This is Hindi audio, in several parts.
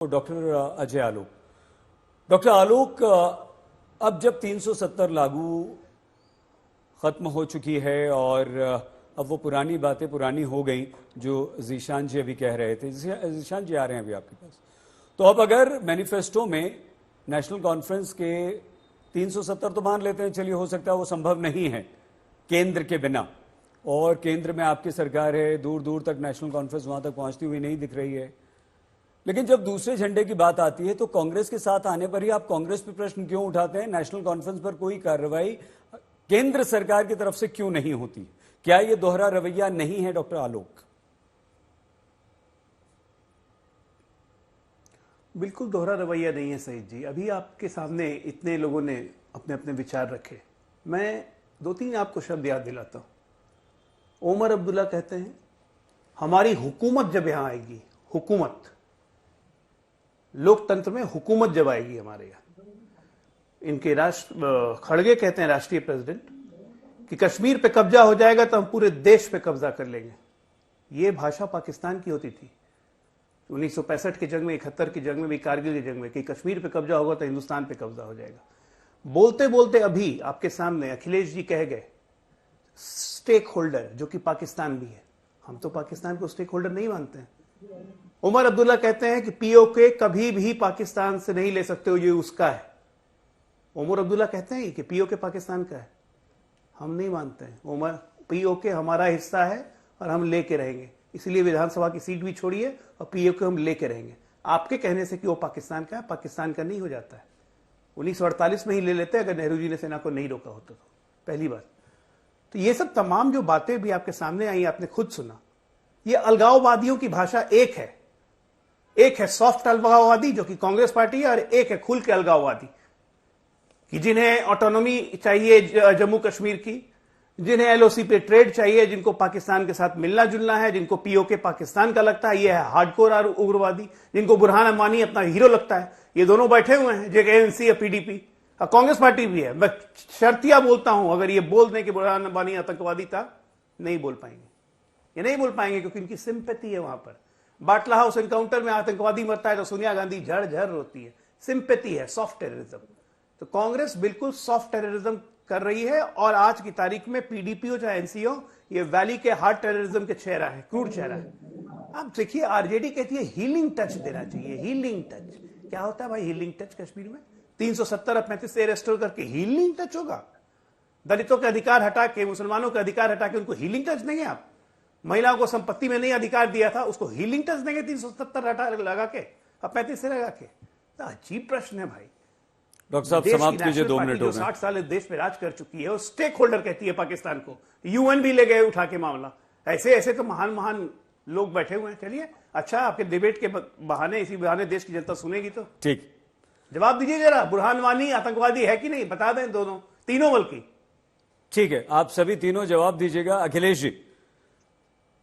डॉक्टर अजय आलोक। डॉक्टर आलोक, अब जब 370 लागू खत्म हो चुकी है और अब वो पुरानी बातें पुरानी हो गई जो जीशान जी अभी कह रहे थे। जीशान जी आ रहे हैं अभी आपके पास। तो अब अगर मैनिफेस्टो में नेशनल कॉन्फ्रेंस के 370 तो मान लेते हैं, चलिए हो सकता है वो संभव नहीं है केंद्र के बिना, और केंद्र में आपकी सरकार है, दूर दूर तक नेशनल कॉन्फ्रेंस वहां तक पहुंचती हुई नहीं दिख रही है। लेकिन जब दूसरे झंडे की बात आती है तो कांग्रेस के साथ आने पर ही आप कांग्रेस पर प्रश्न क्यों उठाते हैं? नेशनल कॉन्फ्रेंस पर कोई कार्रवाई केंद्र सरकार की तरफ से क्यों नहीं होती? क्या यह दोहरा रवैया नहीं है डॉक्टर आलोक? बिल्कुल दोहरा रवैया नहीं है सईद जी। अभी आपके सामने इतने लोगों ने अपने अपने विचार रखे। मैं दो तीन आपको शब्द याद दिलाता हूं। ओमर अब्दुल्ला कहते हैं हमारी हुकूमत जब यहां आएगी, हुकूमत, लोकतंत्र में हुकूमत जब आएगी हमारे यहां। इनके खड़गे कहते हैं, राष्ट्रीय प्रेसिडेंट, कि कश्मीर पे कब्जा हो जाएगा तो हम पूरे देश पे कब्जा कर लेंगे। यह भाषा पाकिस्तान की होती थी 1965 की जंग में, 71 की जंग में भी, कारगिल की जंग में, कि कश्मीर पे कब्जा होगा तो हिंदुस्तान पे कब्जा हो जाएगा। बोलते बोलते अभी आपके सामने अखिलेश जी कह गए स्टेक होल्डर, जो कि पाकिस्तान भी है। हम तो पाकिस्तान को स्टेक होल्डर नहीं मानते हैं। उमर अब्दुल्ला कहते हैं कि पीओके कभी भी पाकिस्तान से नहीं ले सकते हो, ये उसका है। उमर अब्दुल्ला कहते हैं कि पीओके पाकिस्तान का है। हम नहीं मानते हैं। उमर, पीओके हमारा हिस्सा है और हम लेके रहेंगे, इसलिए विधानसभा की सीट भी छोड़िए और पीओके हम लेके रहेंगे। आपके कहने से कि वो पाकिस्तान का है, पाकिस्तान का नहीं हो जाता है। 1948 में ही ले लेते अगर नेहरू जी ने सेना को नहीं रोका होता तो, पहली बात। तो ये सब तमाम जो बातें भी आपके सामने आई, आपने खुद सुना। ये अलगाववादियों की भाषा एक है सॉफ्ट अलगाववादी जो कि कांग्रेस पार्टी है, और एक है खुल के अलगाववादी कि जिन्हें ऑटोनॉमी चाहिए जम्मू कश्मीर की, जिन्हें एलओसी पे ट्रेड चाहिए, जिनको पाकिस्तान के साथ मिलना जुलना है, जिनको पीओके पाकिस्तान का लगता है। ये है हार्डकोर उग्रवादी, जिनको बुरहान अम्बानी अपना हीरो लगता है। ये दोनों बैठे हुए हैं, जो एएनसी या पीडीपी और कांग्रेस पार्टी भी है। मैं शर्तिया बोलता हूं, अगर ये बोल दें कि बुरहान अम्बानी आतंकवादी था, नहीं बोल पाएंगे। ये नहीं बोल पाएंगे क्योंकि इनकी सिंपैथी है वहां पर। बाटला हाउस एनकाउंटर में आतंकवादी मरता है तो सोनिया गांधी झड़ झड़ रोती है। सिंपैथी है, सॉफ्ट टेररिज्म। तो कांग्रेस बिल्कुल सॉफ्ट टेररिज्म कर रही है, और आज की तारीख में पीडीपी हो चाहे एनसी हो, ये वैली के हार्ड टेररिज्म के चेहरा है, क्रूड चेहरा है। आप देखिए, आरजेडी कहती है हीलिंग टच देना चाहिए। हीलिंग टच क्या होता है भाई? हीलिंग टच कश्मीर में 370 और 35 से रेस्टोर करके हीलिंग टच होगा? दलितों के अधिकार हटा के, मुसलमानों के अधिकार हटा के उनको हीलिंग टच देंगे आप? महिलाओं को संपत्ति में नहीं अधिकार दिया था, उसको हीलिंग टच देंगे 370 हटा लगा के और 35 से लगा के? तो अजीब प्रश्न है भाई। डॉक्टर साहब समाप्त कीजिए, 2 मिनट हो गए। 60 साल देश में राज कर चुकी है और स्टेक होल्डर कहती है पाकिस्तान को। यूएन भी ले गए उठा के मामला। ऐसे ऐसे तो महान महान लोग बैठे हुए हैं। चलिए, अच्छा, आपके डिबेट के बहाने, इसी बहाने देश की जनता सुनेगी तो ठीक। जवाब दीजिए जरा, बुरहान वानी आतंकवादी है कि नहीं? बता दें, दोनों, तीनों बल्कि। ठीक है, आप सभी तीनों जवाब दीजिएगा।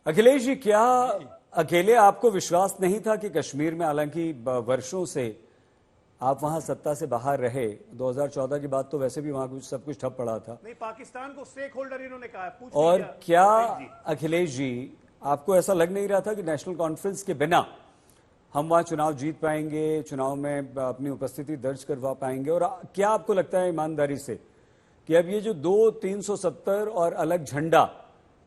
अखिलेश जी, क्या अकेले आपको विश्वास नहीं था कि कश्मीर में, हालांकि वर्षों से आप वहां सत्ता से बाहर रहे, 2014 की बात तो वैसे भी वहां सब कुछ ठप पड़ा था। नहीं, पाकिस्तान को स्टेक होल्डर इन्होंने कहा है। और क्या अखिलेश जी, आपको ऐसा लग नहीं रहा था कि नेशनल कॉन्फ्रेंस के बिना हम वहां चुनाव जीत पाएंगे, चुनाव में अपनी उपस्थिति दर्ज करवा पाएंगे? और क्या आपको लगता है ईमानदारी से कि अब ये जो 370 और अलग झंडा,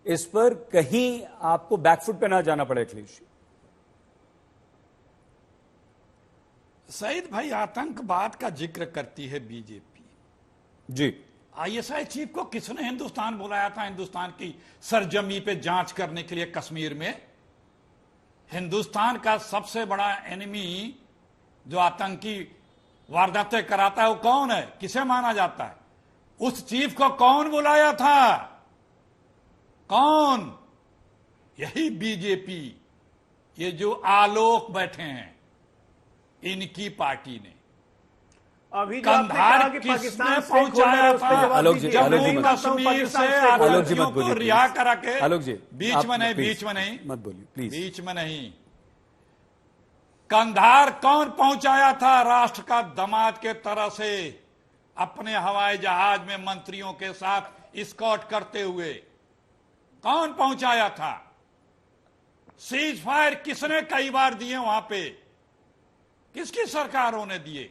इस पर कहीं आपको बैकफुट पे ना जाना पड़े? अखिलेश जी, सईद भाई, आतंकवाद का जिक्र करती है बीजेपी जी। आईएसआई चीफ को किसने हिंदुस्तान बुलाया था हिंदुस्तान की सरजमी पे जांच करने के लिए? कश्मीर में हिंदुस्तान का सबसे बड़ा एनिमी जो आतंकी वारदातें कराता है वो कौन है? किसे माना जाता है? उस चीफ को कौन बुलाया था? कौन? यही बीजेपी, ये जो आलोक बैठे हैं, इनकी पार्टी ने। अभी कंधार किसने पहुंचाया था? आलोक जी, जम्मू कश्मीर से आतंकियों को रिहा करा के। आलोक जी, बीच में नहीं मत बोलिए प्लीज। बीच में नहीं। कंधार कौन पहुंचाया था? राष्ट्र का दामाद के तरह से अपने हवाई जहाज में मंत्रियों के साथ एस्कॉर्ट करते हुए कौन पहुंचाया था? सीज फायर किसने कई बार दिए वहां पे? किसकी सरकारों ने दिए?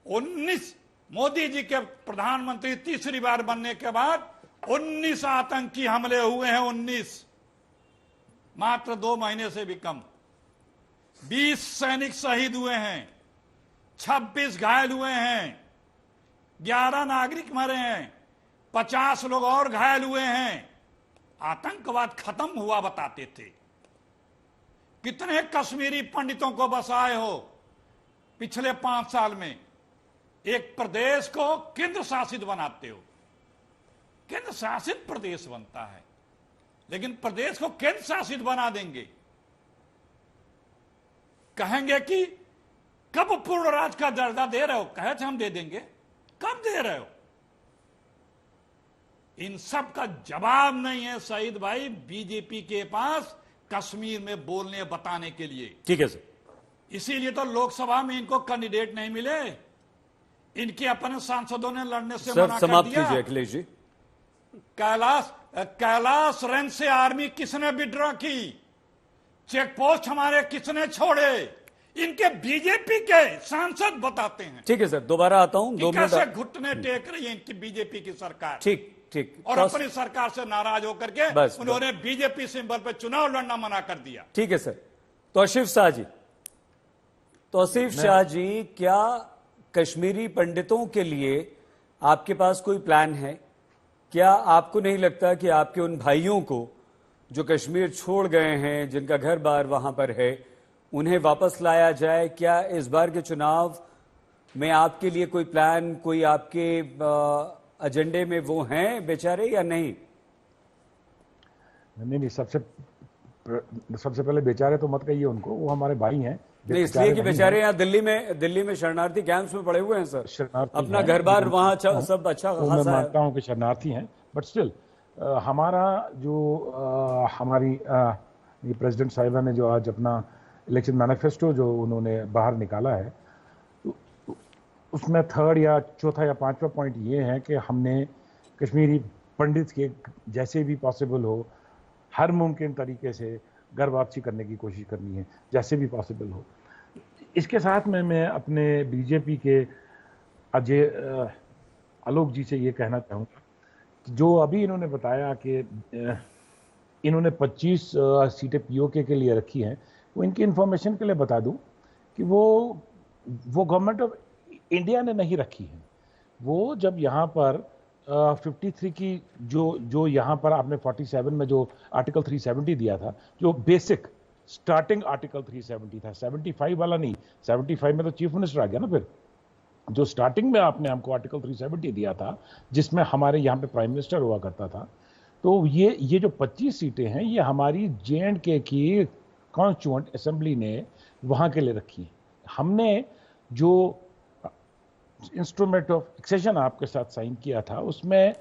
19 मोदी जी के प्रधानमंत्री तीसरी बार बनने के बाद 19 आतंकी हमले हुए हैं। 19 मात्र 2 महीने से भी कम। 20 सैनिक शहीद हुए हैं, 26 घायल हुए हैं, 11 नागरिक मरे हैं, 50 लोग और घायल हुए हैं। आतंकवाद खत्म हुआ बताते थे। कितने कश्मीरी पंडितों को बसाए हो पिछले 5 साल में? एक प्रदेश को केंद्र शासित बनाते हो, केंद्र शासित प्रदेश बनता है, लेकिन प्रदेश को केंद्र शासित बना देंगे। कहेंगे कि कब पूर्ण राज्य का दर्जा दे रहे हो? कहे थे हम दे देंगे, कब दे रहे हो? इन सब का जवाब नहीं है शहीद भाई बीजेपी के पास कश्मीर में बोलने बताने के लिए। ठीक है सर। इसीलिए तो लोकसभा में इनको कैंडिडेट नहीं मिले। इनके अपने सांसदों ने लड़ने से सर मना कर समाप्त दिया। कीजिए अखिलेश जी। कैलाश रेंज से आर्मी किसने विड्रॉ की? चेक पोस्ट हमारे किसने छोड़े? इनके बीजेपी के सांसद बताते हैं। ठीक है सर, दोबारा आता हूं। 2 मिनट। कैसे घुटने टेक रही है इनकी बीजेपी की सरकार। ठीक ठीक। और अपनी सरकार से नाराज होकर के बस, उन्होंने बीजेपी सिंबल पर चुनाव लड़ना मना कर दिया। ठीक है सर। तौसीफ शाह जी, तौसीफ शाह जी, क्या कश्मीरी पंडितों के लिए आपके पास कोई प्लान है? क्या आपको नहीं लगता कि आपके उन भाइयों को जो कश्मीर छोड़ गए हैं, जिनका घर बार वहां पर है, उन्हें वापस लाया जाए? क्या इस बार के चुनाव में आपके लिए कोई प्लान, कोई आपके एजेंडे में वो हैं बेचारे या नहीं? नहीं, सबसे पहले बेचारे तो मत कहिए उनको, वो हमारे भाई हैं। नहीं, इसलिए कि बेचारे यहाँ दिल्ली में शरणार्थी कैंप्स में पड़े हुए हैं सर। अपना घर बार वहाँ सब अच्छा मैं खासा है। मानता हूँ कि शरणार्थी हैं, बट स्टिल हमारा जो हमारी ये प्रेसिडेंट साहिबा ने जो आज अपना इलेक्शन मैनिफेस्टो जो उन्होंने बाहर निकाला है, उसमें 3rd या 4था या 5वां पॉइंट ये है कि हमने कश्मीरी पंडित के जैसे भी पॉसिबल हो, हर मुमकिन तरीके से घर वापसी करने की कोशिश करनी है, जैसे भी पॉसिबल हो। इसके साथ में मैं अपने बीजेपी के अजय आलोक जी से ये कहना चाहूँगा कि जो अभी इन्होंने बताया कि इन्होंने 25 सीटें पीओके के लिए रखी हैं, वो इनकी इंफॉर्मेशन के लिए बता दूं कि वो गवर्नमेंट ऑफ इंडिया ने नहीं रखी है। वो जब यहाँ पर 53 की जो यहाँ पर आपने 47 में जो आर्टिकल 370 दिया था, जो बेसिक स्टार्टिंग आर्टिकल 370 था, 75 वाला नहीं। 75 में तो चीफ मिनिस्टर आ गया ना। फिर जो स्टार्टिंग में आपने हमको आर्टिकल 370 दिया था, जिसमें हमारे यहाँ पे प्राइम मिनिस्टर हुआ करता था, तो ये जो 25 सीटें हैं, ये हमारी JNK की कॉन्स्टिट्यूएंट असेंबली ने वहाँ के लिए रखी। हमने जो इंस्ट्रूमेंट ऑफ एक्सेशन आपके साथ साइन किया था, उसमें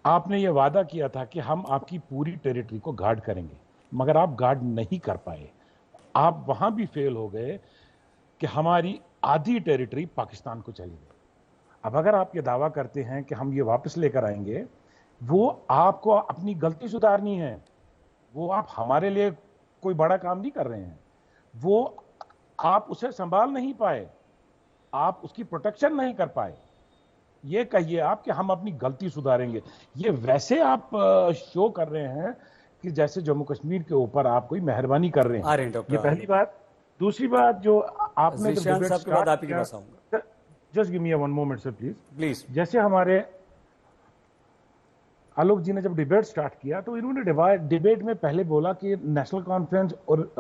आपने ये वादा किया था कि हम आपकी पूरी टेरिटरी को गार्ड करेंगे, मगर आप गार्ड नहीं कर पाए। आप वहां भी फेल हो गए कि हमारी आधी टेरिटरी पाकिस्तान को चली गई। अब अगर आप ये दावा करते हैं कि हम ये वापस लेकर आएंगे, वो आपको अपनी गलती सुधारनी है। वो आप हमारे लिए कोई बड़ा काम नहीं कर रहे हैं। वो आप उसे संभाल नहीं पाए, आप उसकी प्रोटेक्शन नहीं कर पाए। ये कहिए आप कि हम अपनी गलती सुधारेंगे। ये वैसे आप शो कर रहे हैं कि जैसे जम्मू कश्मीर के ऊपर आप कोई मेहरबानी कर रहे हैं। ये पहली बात। दूसरी बात, जो आपने just give me one moment sir please. जैसे हमारे आलोक जी ने जब डिबेट स्टार्ट किया, तो इन्होंने डिबेट में पहले बोला कि नेशनल कॉन्फ्रेंस और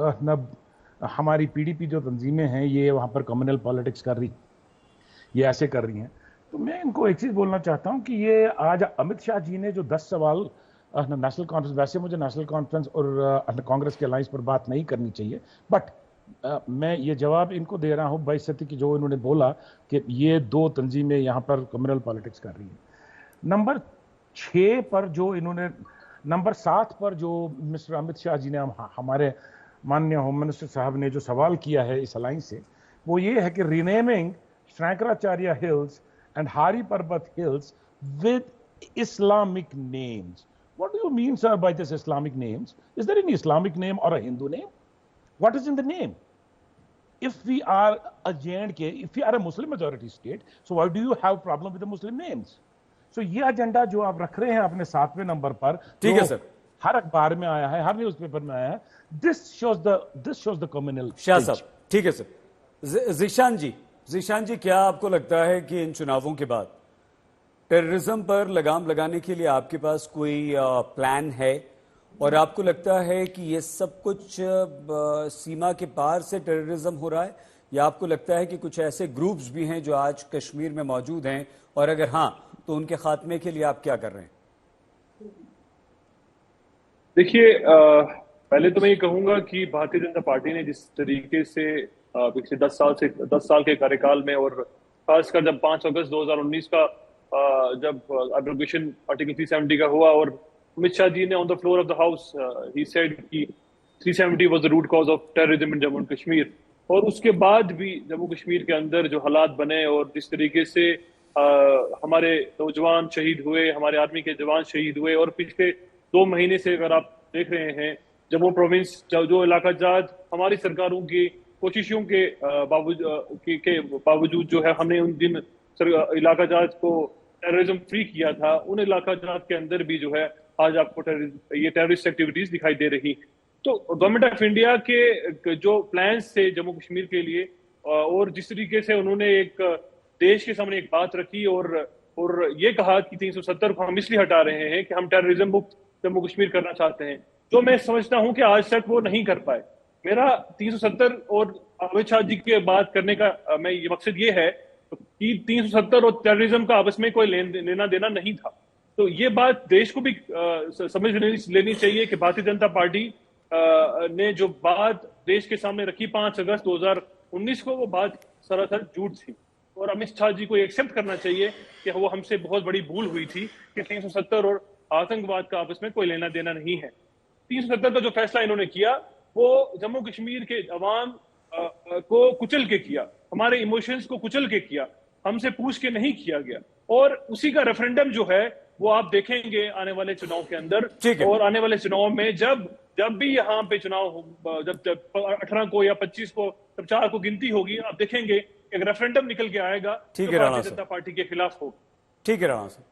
हमारी PDP जो तंजीमें हैं, ये वहां पर कम्युनल पॉलिटिक्स कर रही, ये ऐसे कर रही हैं। तो मैं इनको एक चीज बोलना चाहता हूं कि ये आज अमित शाह जी ने जो 10 सवाल नेशनल कॉन्फ्रेंस, वैसे मुझे नेशनल कॉन्फ्रेंस और कांग्रेस के अलायंस पर बात नहीं करनी चाहिए, बट मैं ये जवाब इनको दे रहा हूं बाइसती की, जो इन्होंने बोला कि ये 2 तंजीमें यहां पर कम्युनल पॉलिटिक्स कर रही हैं। नंबर 6 पर जो इन्होंने, नंबर 7 पर जो मिस्टर अमित शाह जी ने हमारे माननीय होम मिनिस्टर साहब ने जो सवाल किया है इस अलायंस से, वो ये है कि रीनेमिंग शंकराचार्य हिल्स एंड हारी पर्वत hills with Islamic names. What do you mean, sir, by this Islamic names? Is there any Islamic name or a Hindu name? What is in the name? if we are a J&K, if we are a Muslim majority state, so why do you have problem with the Muslim names? So ये एजेंडा जो आप रख रहे हैं अपने 7वें नंबर पर, ठीक है सर, हर अखबार में आया है, हर न्यूज़पेपर में आया है, this shows the communal Shah stage. साहब, ठीक है सर। जीशान जी, क्या आपको लगता है कि इन चुनावों के बाद टेररिज्म पर लगाम लगाने के लिए आपके पास कोई प्लान है, और आपको लगता है कि ये सब कुछ सीमा के पार से टेररिज्म हो रहा है, या आपको लगता है कि कुछ ऐसे ग्रुप्स भी हैं जो आज कश्मीर में मौजूद हैं, और अगर हाँ तो उनके खात्मे के लिए आप क्या कर रहे हैं? देखिए, पहले तो मैं ये कहूंगा कि भारतीय जनता पार्टी ने जिस तरीके से पिछले 10 साल के कार्यकाल में, और खासकर जब 5 अगस्त 2019 का जब एब्रोगेशन आर्टिकल 370 का हुआ, और अमित शाह जी ने on the floor of the house he said कि 370 was the root cause of terrorism in Jammu and Kashmir, और उसके बाद भी जम्मू कश्मीर के अंदर जो हालात बने और जिस तरीके से हमारे नौजवान शहीद हुए, हमारे आर्मी के जवान शहीद हुए, और पिछले 2 महीने से अगर आप देख रहे हैं जम्मू प्रोविंस जो इलाका जात हमारी सरकारों की कोशिशों के बावजूद जो है, हमने उन दिन इलाका जात को टेररिज्म फ्री किया था, उन इलाका जात के अंदर भी जो है आज आपको ये टेररिस्ट एक्टिविटीज दिखाई दे रही। तो गवर्नमेंट ऑफ इंडिया के जो प्लान्स थे जम्मू कश्मीर के लिए, और जिस तरीके से उन्होंने एक देश के सामने एक बात रखी और ये कहा कि 370 को हम इसलिए हटा रहे हैं कि हम टेररिज्म मुक्त जम्मू कश्मीर करना चाहते हैं, जो मैं समझता हूं कि आज तक वो नहीं कर पाए। मेरा 370 और अमित शाह जी के बात करने का मैं ये मकसद ये है कि 370 और टेररिज्म का आपस में कोई लेना देना नहीं था। तो ये बात देश को भी समझ लेनी चाहिए कि भारतीय जनता पार्टी ने जो बात देश के सामने रखी 5 अगस्त 2019 को, वो बात सरासर झूठ थी, और अमित शाह जी को एक्सेप्ट करना चाहिए कि वो हमसे बहुत बड़ी भूल हुई थी कि 370 और आतंकवाद का आपस में कोई लेना देना नहीं है। 370 का जो फैसला इन्होंने किया वो जम्मू कश्मीर के अवाम को कुचल के किया, हमारे इमोशंस को कुचल के किया, हमसे पूछ के नहीं किया गया, और उसी का रेफरेंडम जो है वो आप देखेंगे आने वाले चुनाव के अंदर। और आने वाले चुनाव में जब भी यहाँ पे चुनाव, जब 18 को या 25 को, जब 4 को गिनती होगी, आप देखेंगे एक रेफरेंडम निकल के आएगा, ठीक है, भारतीय जनता पार्टी के खिलाफ होगा। ठीक है राणा साहब।